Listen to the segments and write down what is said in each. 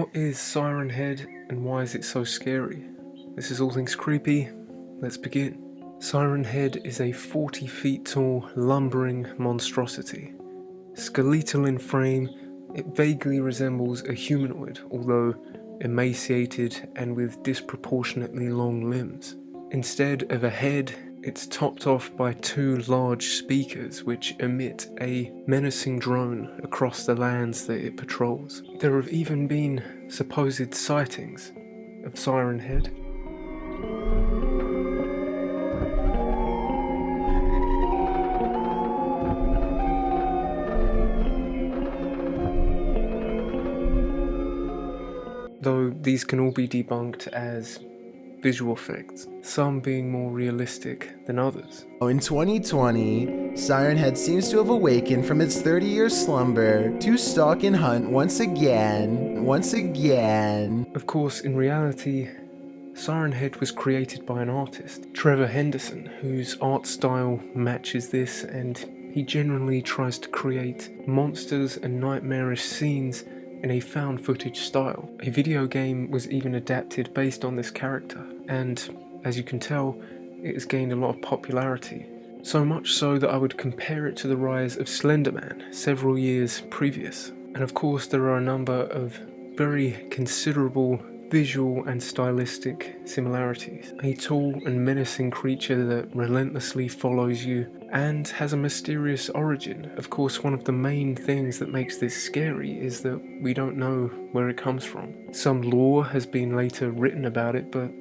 What is Siren Head and why is it so scary? This is All Things Creepy. Let's begin. Siren Head is a 40 feet tall, lumbering monstrosity. Skeletal in frame, it vaguely resembles a humanoid, although emaciated and with disproportionately long limbs. Instead of a head, it's topped off by two large speakers which emit a menacing drone across the lands that it patrols. There have even been supposed sightings of Siren Head. Though these can all be debunked as visual effects, some being more realistic than others. In 2020, Siren Head seems to have awakened from its 30-year slumber to stalk and hunt once again. Of course, in reality, Siren Head was created by an artist, Trevor Henderson, whose art style matches this, and he generally tries to create monsters and nightmarish scenes in a found footage style. A video game was even adapted based on this character, and as you can tell, it has gained a lot of popularity. So much so that I would compare it to the rise of Slender Man several years previous. And of course there are a number of very considerable visual and stylistic similarities. A tall and menacing creature that relentlessly follows you and has a mysterious origin. Of course, one of the main things that makes this scary is that we don't know where it comes from. Some lore has been later written about it, but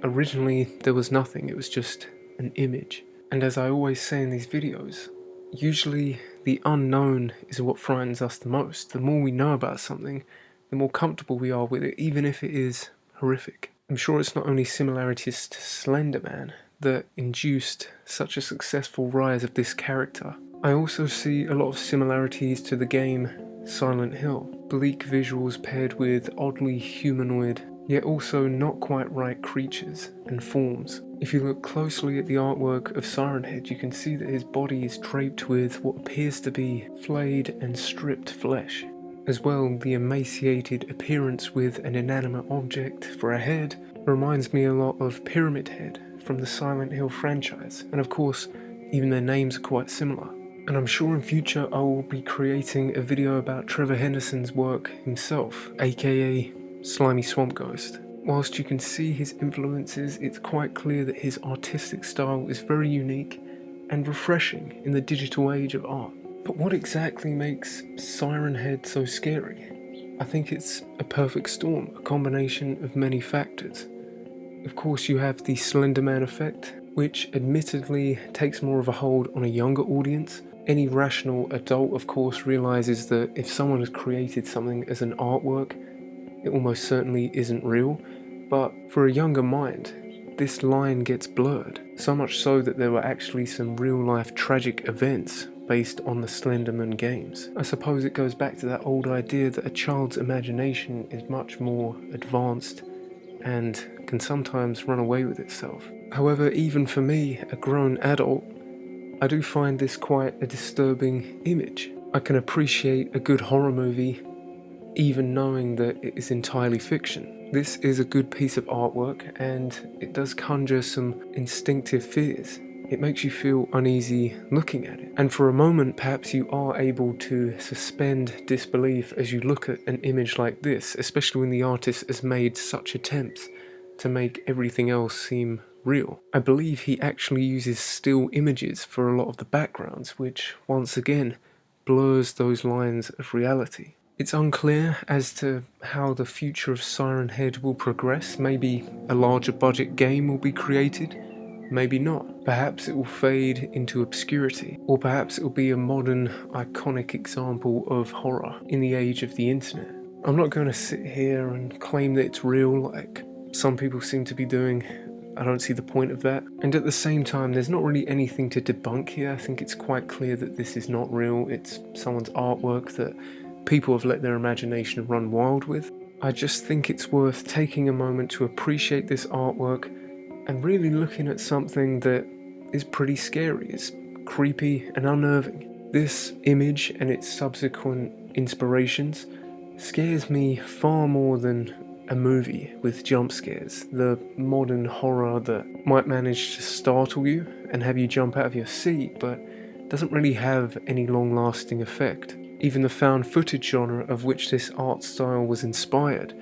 originally there was nothing, it was just an image. And as I always say in these videos, usually the unknown is what frightens us the most. The more we know about something, the more comfortable we are with it, even if it is horrific. I'm sure it's not only similarities to Slender Man that induced such a successful rise of this character. I also see a lot of similarities to the game Silent Hill. Bleak visuals paired with oddly humanoid, yet also not quite right creatures and forms. If you look closely at the artwork of Siren Head, you can see that his body is draped with what appears to be flayed and stripped flesh. As well, the emaciated appearance with an inanimate object for a head reminds me a lot of Pyramid Head from the Silent Hill franchise, and of course, even their names are quite similar. And I'm sure in future I will be creating a video about Trevor Henderson's work himself, aka Slimy Swamp Ghost. Whilst you can see his influences, it's quite clear that his artistic style is very unique and refreshing in the digital age of art. But what exactly makes Siren Head so scary? I think it's a perfect storm, a combination of many factors. Of course, you have the Slender Man effect, which admittedly takes more of a hold on a younger audience. Any rational adult, of course, realizes that if someone has created something as an artwork, it almost certainly isn't real. But for a younger mind, this line gets blurred, so much so that there were actually some real-life tragic events based on the Slenderman games. I suppose it goes back to that old idea that a child's imagination is much more advanced and can sometimes run away with itself. However, even for me, a grown adult, I do find this quite a disturbing image. I can appreciate a good horror movie even knowing that it is entirely fiction. This is a good piece of artwork and it does conjure some instinctive fears. It makes you feel uneasy looking at it. And for a moment, perhaps you are able to suspend disbelief as you look at an image like this, especially when the artist has made such attempts to make everything else seem real. I believe he actually uses still images for a lot of the backgrounds, which once again blurs those lines of reality. It's unclear as to how the future of Siren Head will progress. Maybe a larger budget game will be created. Maybe not. Perhaps it will fade into obscurity, or perhaps it will be a modern, iconic example of horror in the age of the internet. I'm not going to sit here and claim that it's real like some people seem to be doing. I don't see the point of that. And at the same time, there's not really anything to debunk here. I think it's quite clear that this is not real. It's someone's artwork that people have let their imagination run wild with. I just think it's worth taking a moment to appreciate this artwork and really looking at something that is pretty scary. It's creepy and unnerving. This image and its subsequent inspirations scares me far more than a movie with jump scares. The modern horror that might manage to startle you and have you jump out of your seat, but doesn't really have any long-lasting effect. Even the found footage genre of which this art style was inspired,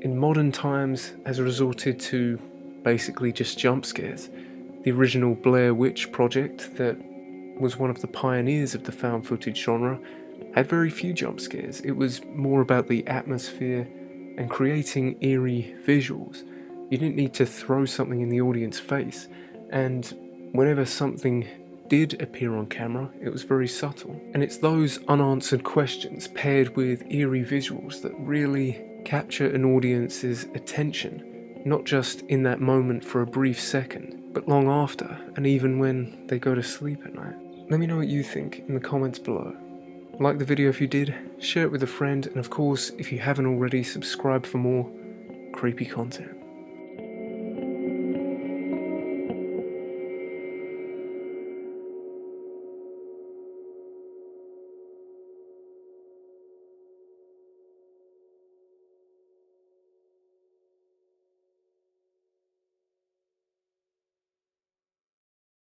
in modern times has resorted to basically just jump scares. The original Blair Witch Project, that was one of the pioneers of the found footage genre, had very few jump scares. It was more about the atmosphere and creating eerie visuals. You didn't need to throw something in the audience's face, and whenever something did appear on camera, it was very subtle. And it's those unanswered questions paired with eerie visuals that really capture an audience's attention, not just in that moment for a brief second, but long after, and even when they go to sleep at night. Let me know what you think in the comments below. Like the video if you did, share it with a friend, and of course, if you haven't already, subscribe for more creepy content.